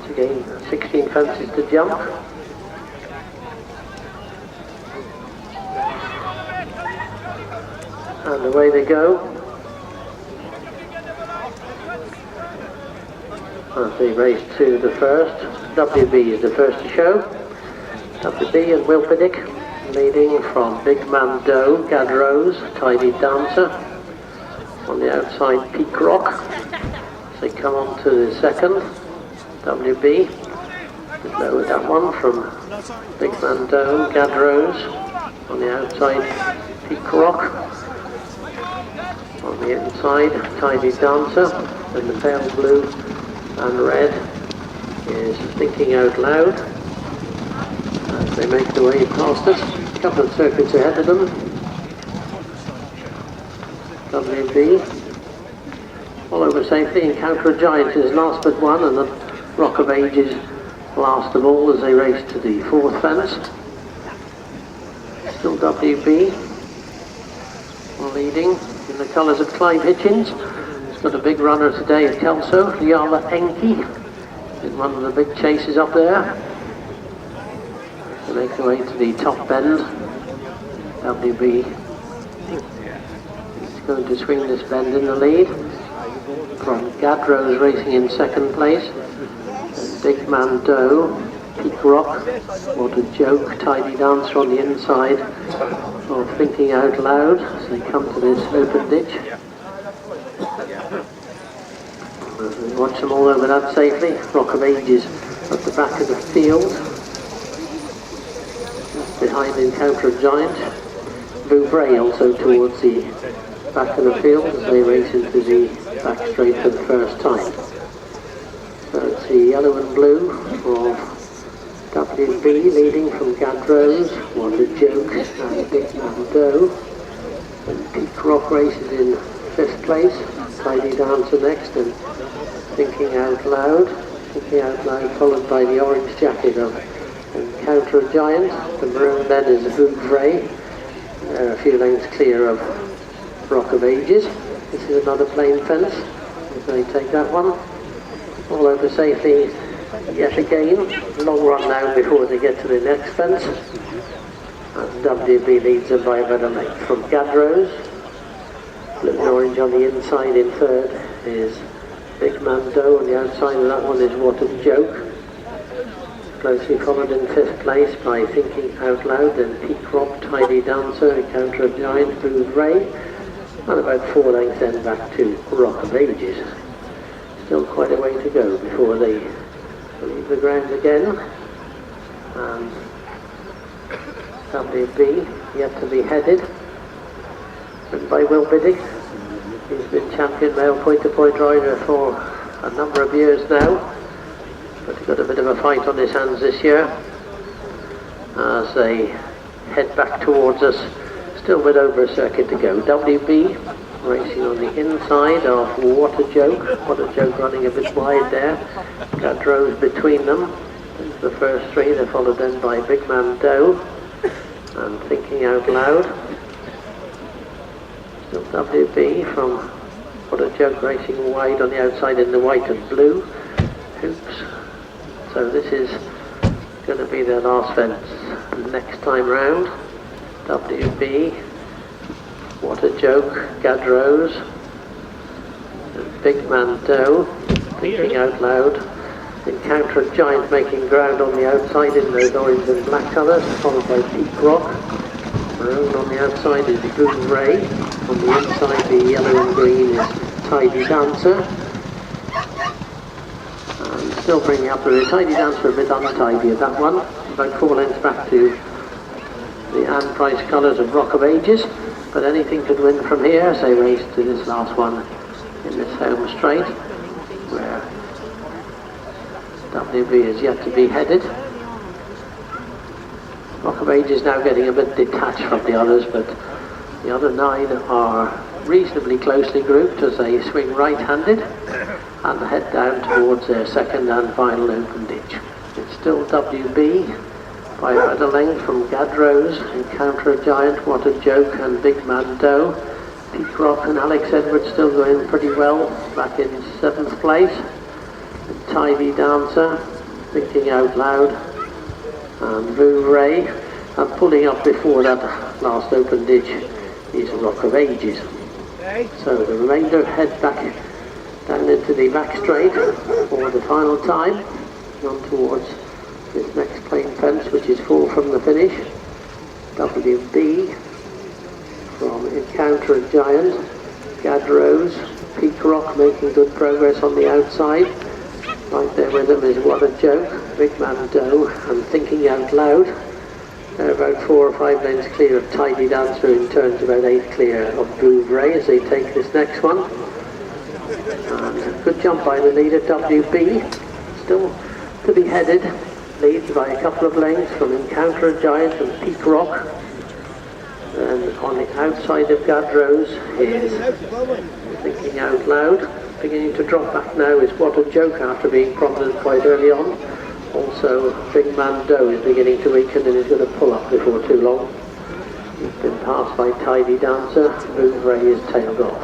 Once again, 16 fences to jump. And away they go. As they race to the first, WB is the first to show. WB and Wilpiddick leading from Big Man Doe, Gad Rose, Tidy Dancer. On the outside, Peak Rock. As they come on to the second, WB. Lowered that one from Big Man Doe, Gad Rose. On the outside, Peak Rock. On the inside, Tidy Dancer. Then the pale blue and red is Thinking Out Loud. As they make their way past us, a couple of circuits ahead of them. WB. All over safely, Encounter a Giant is last but one, and the Rock of Ages last of all as they race to the fourth fence. Still WB leading in the colours of Clive Hitchens. He's got a big runner today at Kelso, Yala Enki, in one of the big chases up there. They make their way to the top bend. WB is going to swing this bend in the lead. From Gad Rose racing in second place. And Big Man Doe, Peak Rock, What a Joke, Tidy Dancer on the inside of Thinking Out Loud as they come to this open ditch. We watch them all over that safely. Rock of Ages at the back of the field. Behind Encounter a Giant. Blue Bray also towards the back of the field as they race into the back straight for the first time. So it's the yellow and blue of WB leading from Gad Rose, What a Joke, and Big Man Doe. And Peak Rock races in fifth place. Tidy Dancer next, and Thinking Out Loud. Thinking Out Loud followed by the orange jacket of Encounter a Giant. The maroon then is the Blue Bray. They're a few lengths clear of Rock of Ages. This is another plain fence. They take that one. All over safely yet again. Long run now before they get to the next fence. And WB leads them by about a length from Gad Rose. Blue and orange on the inside in third is Big Man Doe. On the outside of that one is What a Joke. Closely followed in fifth place by Thinking Out Loud, then Peak Rock, Tidy Dancer, Encounter a Giant, Blue Ray, and about 4 lengths then back to Rock of Ages. Still quite a way to go before they leave the ground again. And WB yet to be headed. Written by Wilpiddick. He's been champion male point-to-point rider for a number of years now. But he's got a bit of a fight on his hands this year as they head back towards us. Still a bit over a circuit to go. WB racing on the inside of What a Joke. What a Joke running a bit wide there. Gad Rose between them. Into the first three. They're followed then by Big Man Doe and Thinking Out Loud. Still WB from What a Joke racing wide on the outside in the white and blue hoops. So this is going to be their last fence next time round. WB, What a Joke, Gad Rose, and Big Man Doe, Thinking Out Loud. Encounter a Giant making ground on the outside in those orange and black colours, followed by Peak Rock. Maroon on the outside is Blue Ray. On the inside the yellow and green is Tidy Dancer. Still bringing up the Tidy Dancer a bit untidy at that one. About 4 lengths back to the Ann Price colours of Rock of Ages. But anything could win from here as they race to this last one in this home straight, where WB is yet to be headed. Rock of Ages now getting a bit detached from the others, but the other 9 are reasonably closely grouped as they swing right-handed and head down towards their second and final open ditch. It's still WB by about a length from Gad Rose, Encounter a Giant, What a Joke, and Big Man Doe. Peak Rock and Alex Edwards still going pretty well, back in 7th place. Tidy Dancer, Thinking Out Loud, and Vouvray, and pulling up before that last open ditch is Rock of Ages. So the remainder head back down into the back straight for the final time, on towards this next plain fence, which is 4 from the finish. WB from Encounter a Giant, Gadrose, Peak Rock making good progress on the outside. Right there with them is What a Joke, Big Man Doe, and Thinking Out Loud. They're about 4 or 5 lengths clear of Tidy Dancer, in turns about 8 clear of Vouvray as they take this next one. And good jump by the leader, WB, still to be headed, leads by a couple of lengths from Encounter a Giant and Peak Rock. And on the outside of Gadrose is Thinking Out Loud. Beginning to drop back now is What a Joke after being prominent quite early on. Also, Big Man Doe is beginning to weaken and is going to pull up before too long. He's been passed by Tidy Dancer. Vouvray is tailed off.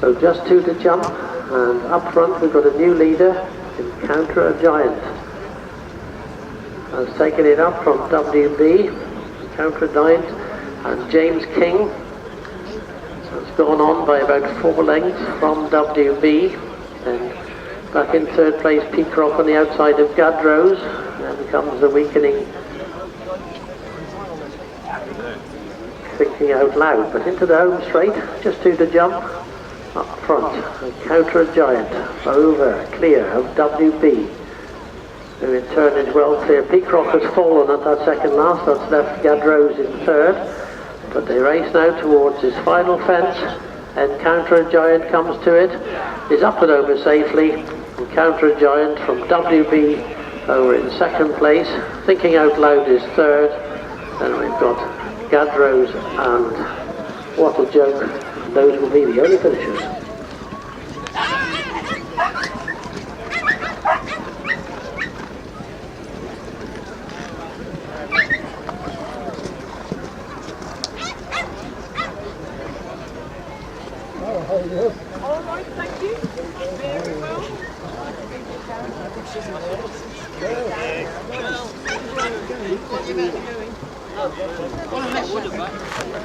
So just 2 to jump, and up front we've got a new leader, Encounter a Giant. Has taken it up from WB, Encounter a Giant, and James King. It's gone on by about 4 lengths from WB. Then back in 3rd place, Peak Rock on the outside of Gadrose. Then comes the weakening Thinking Out Loud. But into the home straight, just 2 to jump. Up front, Encounter a Giant, over, clear of WB, who in turn is well clear. Peak Rock has fallen at that second last, that's left Gadrose in 3rd. But they race now towards his final fence. Encounter a Giant comes to it, is up and over safely. Encounter a Giant from WB over in 2nd place. Thinking Out Loud is 3rd. Then we've got Gadrose and What a Joke. Those will be the only finishers. All right, thank you. Very well.